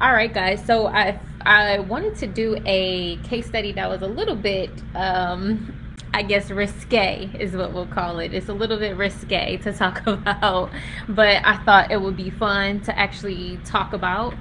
All right, guys. So I wanted to do a case study that was a little bit, I guess, risque is what we'll call it. It's a little bit risque to talk about, but I thought it would be fun to actually talk about.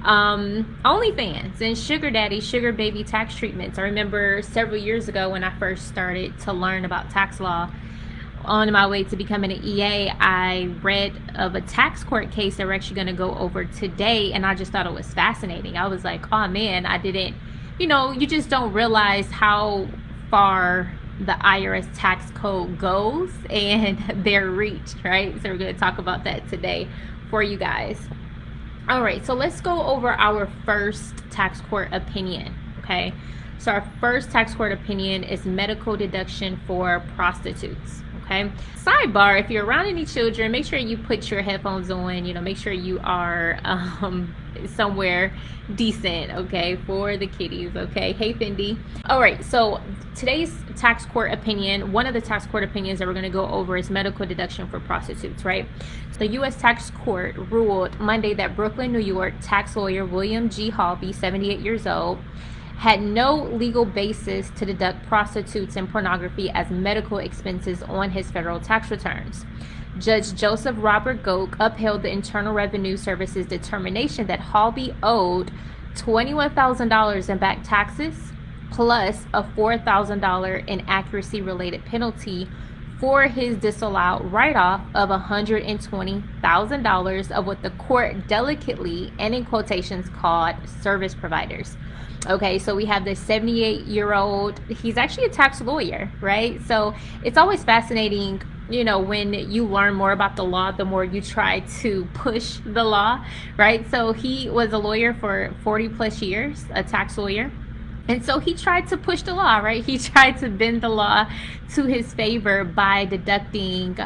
OnlyFans and sugar daddy, sugar baby tax treatments. I remember several years ago when I first started to learn about tax law. On my way to becoming an EA, I read of a tax court case that we're actually going to go over today, and I just thought it was fascinating. I was like, oh man, I didn't, you just don't realize how far the IRS tax code goes and their reach, right? So we're going to talk about that today for you guys. All right, so let's go over our first tax court opinion, okay? So our first tax court opinion is medical deduction for prostitutes. Okay. Sidebar, if you're around any children, make sure you put your headphones on, make sure you are somewhere decent, okay, for the kiddies, okay? Hey, Fendi. All right, so today's tax court opinion, one of the tax court opinions that we're going to go over is medical deduction for prostitutes, right? The U.S. Tax Court ruled Monday that Brooklyn, New York tax lawyer William G. Halby, 78 years old, had no legal basis to deduct prostitutes and pornography as medical expenses on his federal tax returns. Judge Joseph Robert Goke upheld the Internal Revenue Service's determination that Halby owed $21,000 in back taxes plus a $4,000 inaccuracy-related penalty for his disallowed write-off of $120,000 of what the court delicately and in quotations called service providers. Okay, so we have this 78-year-old, he's actually a tax lawyer, right? So it's always fascinating, when you learn more about the law, the more you try to push the law, right? So he was a lawyer for 40 plus years, a tax lawyer. And so he tried to push the law, right? He tried to bend the law to his favor by deducting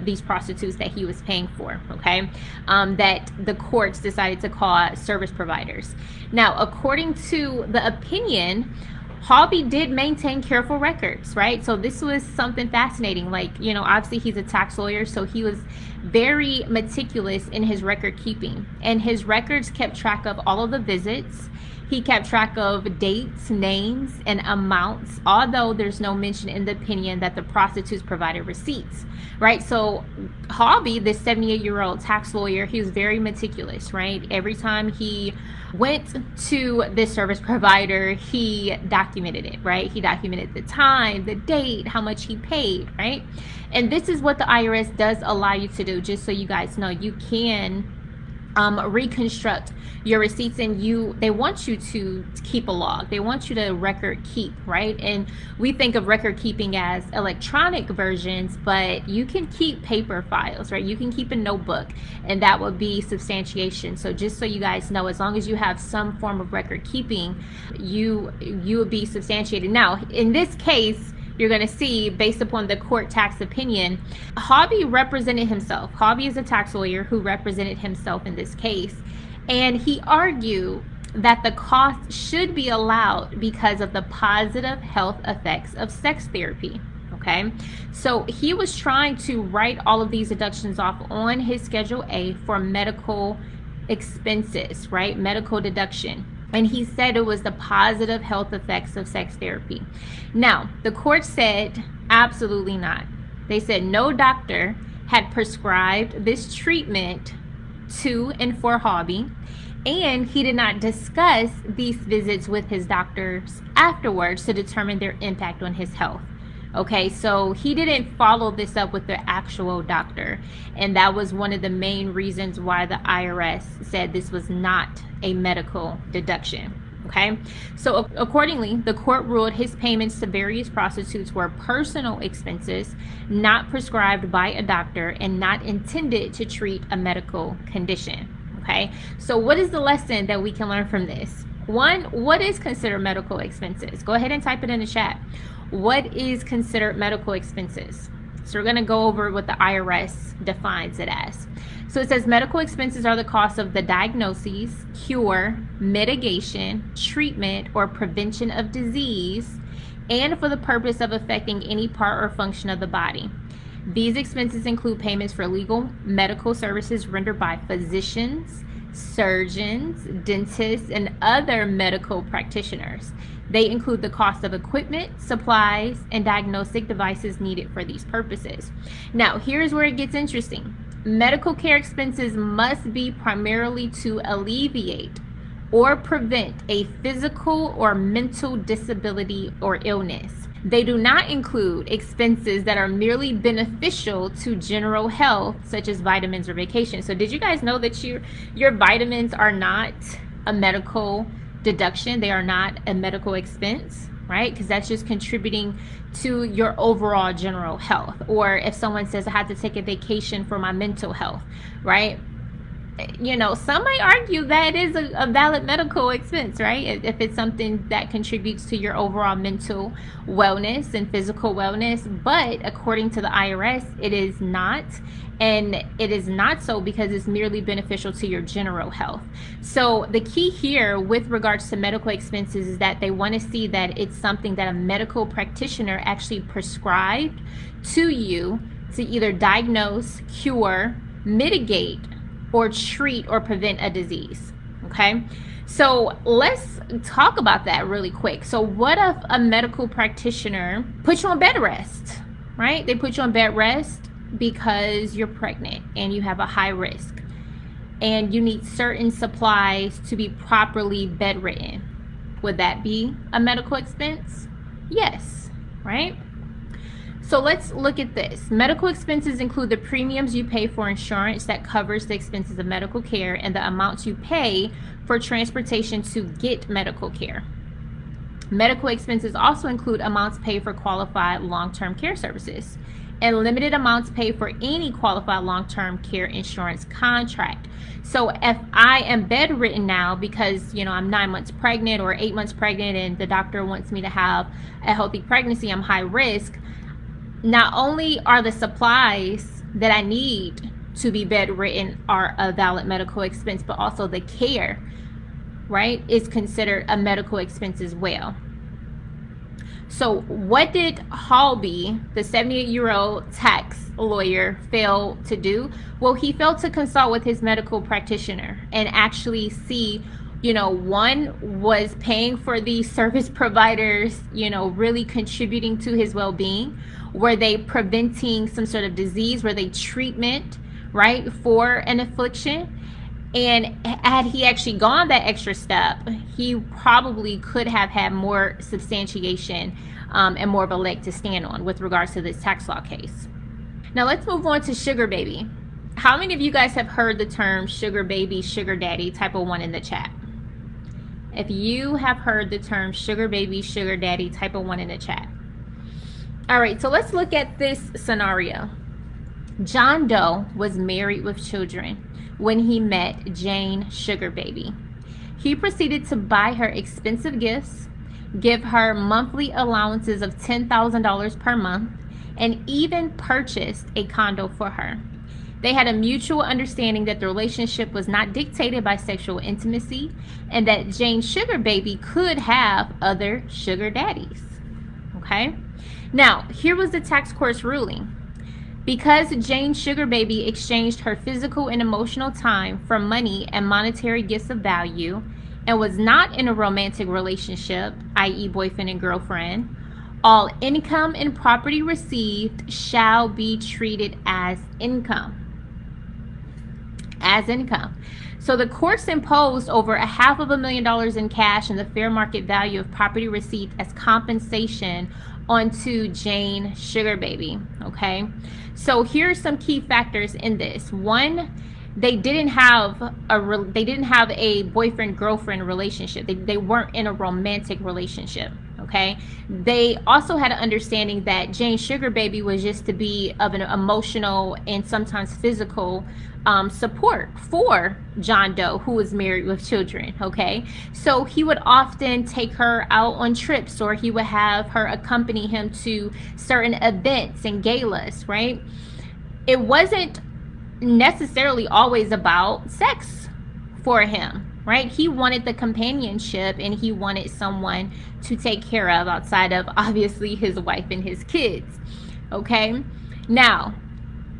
these prostitutes that he was paying for, okay? That the courts decided to call service providers. Now, according to the opinion, Halby did maintain careful records, right? So this was something fascinating. Like, obviously he's a tax lawyer, so he was very meticulous in his record keeping. And his records kept track of all of the visits. He kept track of dates, names, and amounts, although there's no mention in the opinion that the prostitutes provided receipts, right? So Halby, this 78-year-old tax lawyer, he was very meticulous, right? Every time he went to this service provider, he documented it, right? He documented the time, the date, how much he paid, right? And this is what the IRS does allow you to do, just so you guys know. You can reconstruct your receipts, and they want you to keep a log. They want you to record keep, right? And we think of record keeping as electronic versions, but you can keep paper files, right? You can keep a notebook, and that would be substantiation. So just so you guys know, as long as you have some form of record keeping, you would be substantiated. Now, in this case, you're going to see, based upon the court tax opinion, Halby represented himself. Halby is a tax lawyer who represented himself in this case, and he argued that the cost should be allowed because of the positive health effects of sex therapy. Okay, so he was trying to write all of these deductions off on his Schedule A for medical expenses, right? Medical deduction. And he said it was the positive health effects of sex therapy. Now, the court said absolutely not. They said no doctor had prescribed this treatment to and for Halby, and he did not discuss these visits with his doctors afterwards to determine their impact on his health. Okay, so he didn't follow this up with the actual doctor, and that was one of the main reasons why the IRS said this was not a medical deduction. Okay, so accordingly, the court ruled his payments to various prostitutes were personal expenses not prescribed by a doctor and not intended to treat a medical condition. Okay, so what is the lesson that we can learn from this? One, what is considered medical expenses? Go ahead and type it in the chat. What is considered medical expenses? So we're going to go over what the IRS defines it as. So it says medical expenses are the cost of the diagnosis, cure, mitigation, treatment, or prevention of disease, and for the purpose of affecting any part or function of the body. These expenses include payments for legal medical services rendered by physicians, surgeons, dentists, and other medical practitioners. They include the cost of equipment, supplies, and diagnostic devices needed for these purposes. Now, here's where it gets interesting. Medical care expenses must be primarily to alleviate or prevent a physical or mental disability or illness. They do not include expenses that are merely beneficial to general health, such as vitamins or vacation. So did you guys know that your vitamins are not a medical deduction? They are not a medical expense, right? Because that's just contributing to your overall general health. Or if someone says, I have to take a vacation for my mental health, right? You know, some might argue that it is a valid medical expense, right? If it's something that contributes to your overall mental wellness and physical wellness. But according to the IRS, it is not. And it is not so because it's merely beneficial to your general health. So the key here with regards to medical expenses is that they want to see that it's something that a medical practitioner actually prescribed to you to either diagnose, cure, mitigate, or treat or prevent a disease. Okay, so let's talk about that really quick. So what if a medical practitioner puts you on bed rest, right? They put you on bed rest because you're pregnant and you have a high risk and you need certain supplies to be properly bedridden. Would that be a medical expense? Yes, right? So let's look at this. Medical expenses include the premiums you pay for insurance that covers the expenses of medical care and the amounts you pay for transportation to get medical care. Medical expenses also include amounts paid for qualified long-term care services and limited amounts paid for any qualified long-term care insurance contract. So if I am bedridden now because, you know, I'm 9 months pregnant or 8 months pregnant and the doctor wants me to have a healthy pregnancy, I'm high risk. Not only are the supplies that I need to be bedridden are a valid medical expense, but also the care, right, is considered a medical expense as well. So what did Halby, the 78-year-old tax lawyer, fail to do? Well, he failed to consult with his medical practitioner and actually see, you know, one, was paying for these service providers, you know, really contributing to his well-being? Were they preventing some sort of disease? Were they treatment, right, for an affliction? And had he actually gone that extra step, he probably could have had more substantiation and more of a leg to stand on with regards to this tax law case. Now let's move on to sugar baby. How many of you guys have heard the term sugar baby, sugar daddy? Type a 1 in the chat. If you have heard the term sugar baby, sugar daddy, type a 1 in the chat. All right, so let's look at this scenario. John Doe was married with children when he met Jane Sugar Baby. He proceeded to buy her expensive gifts, give her monthly allowances of $10,000 per month, and even purchased a condo for her. They had a mutual understanding that the relationship was not dictated by sexual intimacy and that Jane Sugar Baby could have other sugar daddies. Okay? Now, here was the tax court's ruling. Because Jane Sugar Baby exchanged her physical and emotional time for money and monetary gifts of value and was not in a romantic relationship, i.e. boyfriend and girlfriend, all income and property received shall be treated as income. As income. So the courts imposed over $500,000 in cash and the fair market value of property received as compensation onto Jane Sugar Baby. Okay, so here's some key factors in this. One, they didn't have a boyfriend girlfriend relationship. They weren't in a romantic relationship. Okay, they also had an understanding that Jane Sugar Baby was just to be of an emotional and sometimes physical support for John Doe, who was married with children. Okay, so he would often take her out on trips, or he would have her accompany him to certain events and galas, right? It wasn't necessarily always about sex for him, right? He wanted the companionship and he wanted someone to take care of outside of obviously his wife and his kids. Okay, now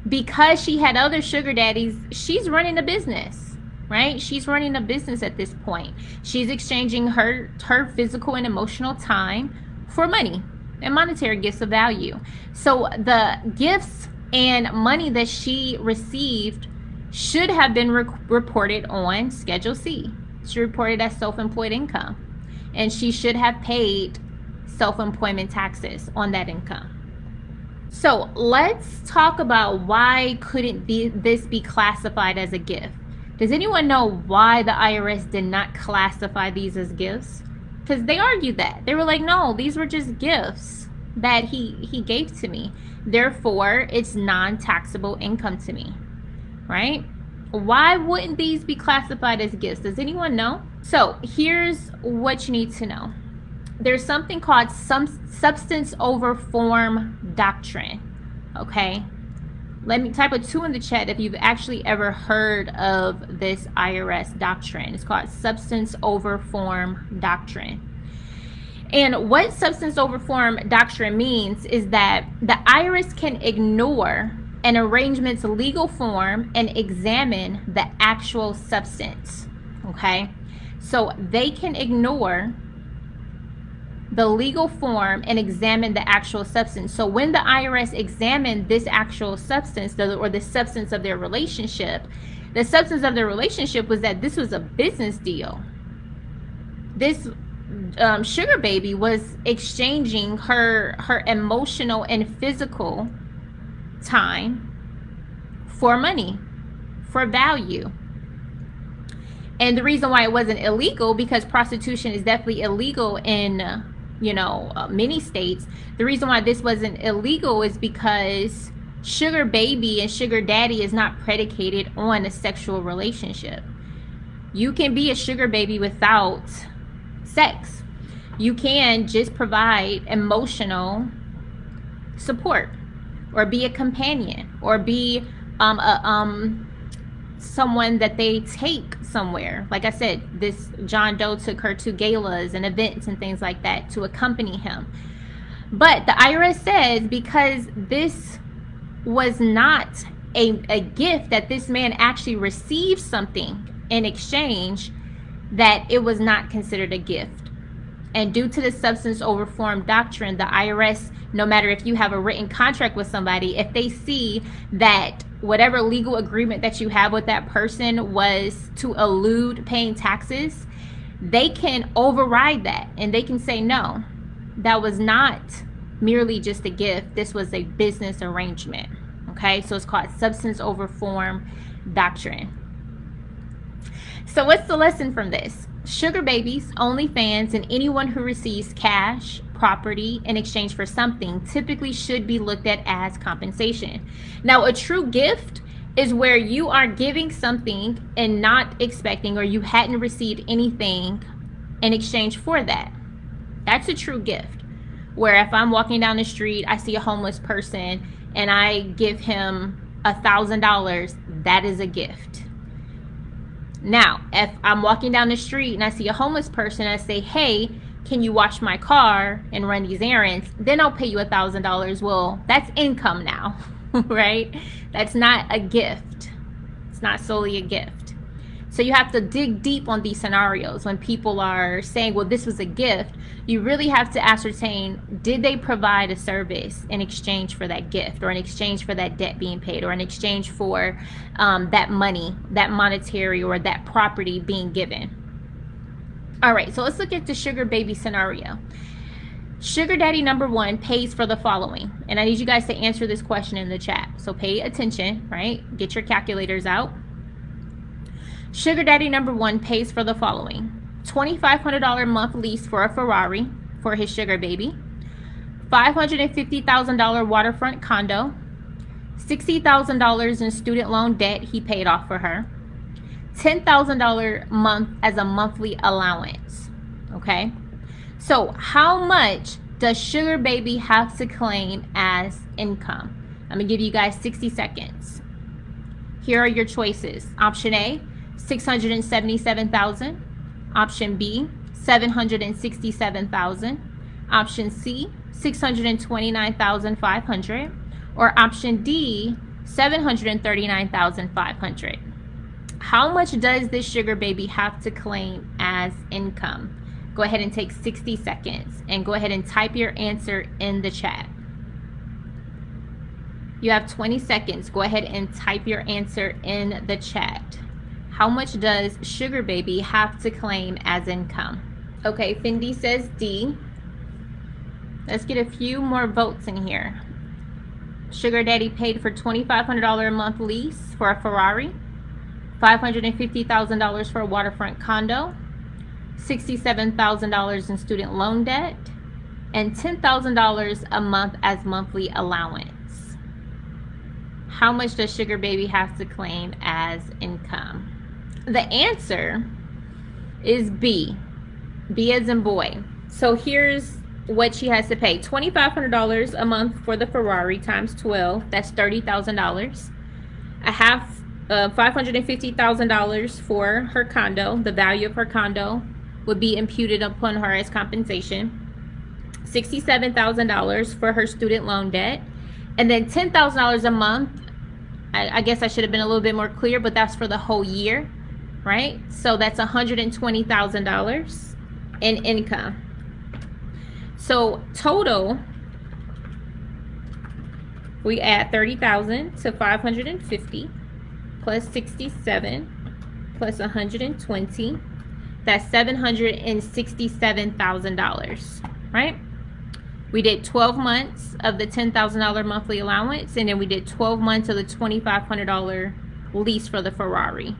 because she had other sugar daddies, she's running a business, right? She's running a business at this point. She's exchanging her physical and emotional time for money and monetary gifts of value. So the gifts and money that she received should have been reported on Schedule C. She reported as self-employed income, and she should have paid self-employment taxes on that income. So let's talk about why couldn't this be classified as a gift. Does anyone know why the IRS did not classify these as gifts? Because they argued that. They were like, no, these were just gifts that he gave to me. Therefore, it's non-taxable income to me, right? Why wouldn't these be classified as gifts? Does anyone know? So here's what you need to know. There's something called substance over form doctrine, okay? Let me type a 2 in the chat if you've actually ever heard of this IRS doctrine. It's called substance over form doctrine. And what substance over form doctrine means is that the IRS can ignore an arrangement's legal form and examine the actual substance, okay? So they can ignore the legal form and examine the actual substance. So when the IRS examined this actual substance, or the substance of their relationship, the substance of their relationship was that this was a business deal. This sugar baby was exchanging her emotional and physical time for money, for value. And the reason why it wasn't illegal, because prostitution is definitely illegal in many states. The reason why this wasn't illegal is because sugar baby and sugar daddy is not predicated on a sexual relationship. You can be a sugar baby without sex. You can just provide emotional support, or be a companion, or be someone that they take somewhere. Like I said, this John Doe took her to galas and events and things like that to accompany him. But the IRS says because this was not a gift, that this man actually received something in exchange, that it was not considered a gift. And due to the substance over form doctrine, the IRS, no matter if you have a written contract with somebody, if they see that whatever legal agreement that you have with that person was to elude paying taxes, they can override that and they can say, no, that was not merely just a gift. This was a business arrangement. Okay, so it's called substance over form doctrine. So what's the lesson from this? Sugar babies, OnlyFans, and anyone who receives cash, property in exchange for something typically should be looked at as compensation. Now, a true gift is where you are giving something and not expecting, or you hadn't received anything in exchange for that. That's a true gift. Where if I'm walking down the street, I see a homeless person and I give him $1,000, that is a gift. Now, if I'm walking down the street and I see a homeless person and I say, hey, can you wash my car and run these errands? Then I'll pay you $1,000. Well, that's income now, right? That's not a gift. It's not solely a gift. So you have to dig deep on these scenarios. When people are saying, well, this was a gift, you really have to ascertain, did they provide a service in exchange for that gift, or in exchange for that debt being paid, or in exchange for that money, that monetary or that property being given. All right, so let's look at the sugar baby scenario. Sugar daddy number one pays for the following. And I need you guys to answer this question in the chat. So pay attention, right? Get your calculators out. Sugar daddy number one pays for the following: $2,500 month lease for a Ferrari for his sugar baby, $550,000 waterfront condo, $60,000 in student loan debt he paid off for her, $10,000 month as a monthly allowance. Okay, so how much does sugar baby have to claim as income? I'm gonna give you guys 60 seconds. Here are your choices. Option A, $677,000. Option B, $767,000. Option C, $629,500. Or option D, $739,500. How much does this sugar baby have to claim as income? Go ahead and take 60 seconds and go ahead and type your answer in the chat. You have 20 seconds. Go ahead and type your answer in the chat. How much does sugar baby have to claim as income? Okay, Fendi says D. Let's get a few more votes in here. Sugar daddy paid for $2,500 a month lease for a Ferrari, $550,000 for a waterfront condo, $67,000 in student loan debt, and $10,000 a month as monthly allowance. How much does sugar baby have to claim as income? The answer is B. B as in boy. So here's what she has to pay. $2,500 a month for the Ferrari times 12. That's $30,000. A half $550,000 for her condo. The value of her condo would be imputed upon her as compensation. $67,000 for her student loan debt. And then $10,000 a month. I guess I should have been a little bit more clear, but that's for the whole year, right? So that's $120,000 in income. So total, we add 30,000 to 550 plus 67 plus 120. That's $767,000, right? We did 12 months of the $10,000 monthly allowance, and then we did 12 months of the $2,500 lease for the Ferrari.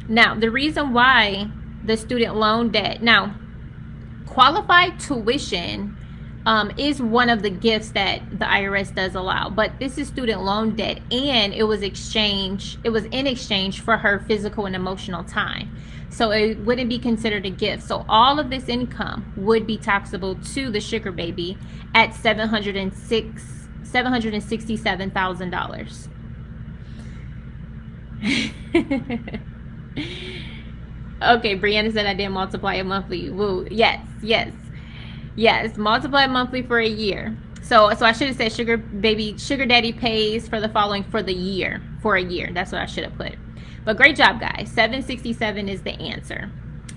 Now, the reason why the student loan debt, now, qualified tuition is one of the gifts that the IRS does allow, but this is student loan debt, and it was in exchange for her physical and emotional time. So it wouldn't be considered a gift. So all of this income would be taxable to the sugar baby at $767,000. Okay, Brianna said I didn't multiply it monthly. Woo, yes, multiply monthly for a year. So I should have said sugar daddy pays for the following for a year. That's what I should have put. But great job, guys. 767 is the answer.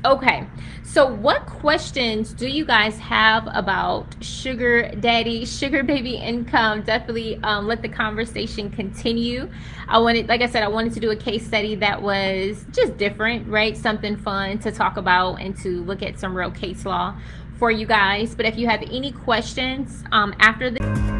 Okay, so what questions do you guys have about sugar daddy, sugar baby income? Definitely let the conversation continue. Like I said, I wanted to do a case study that was just different, right? Something fun to talk about and to look at some real case law for you guys. But if you have any questions after this.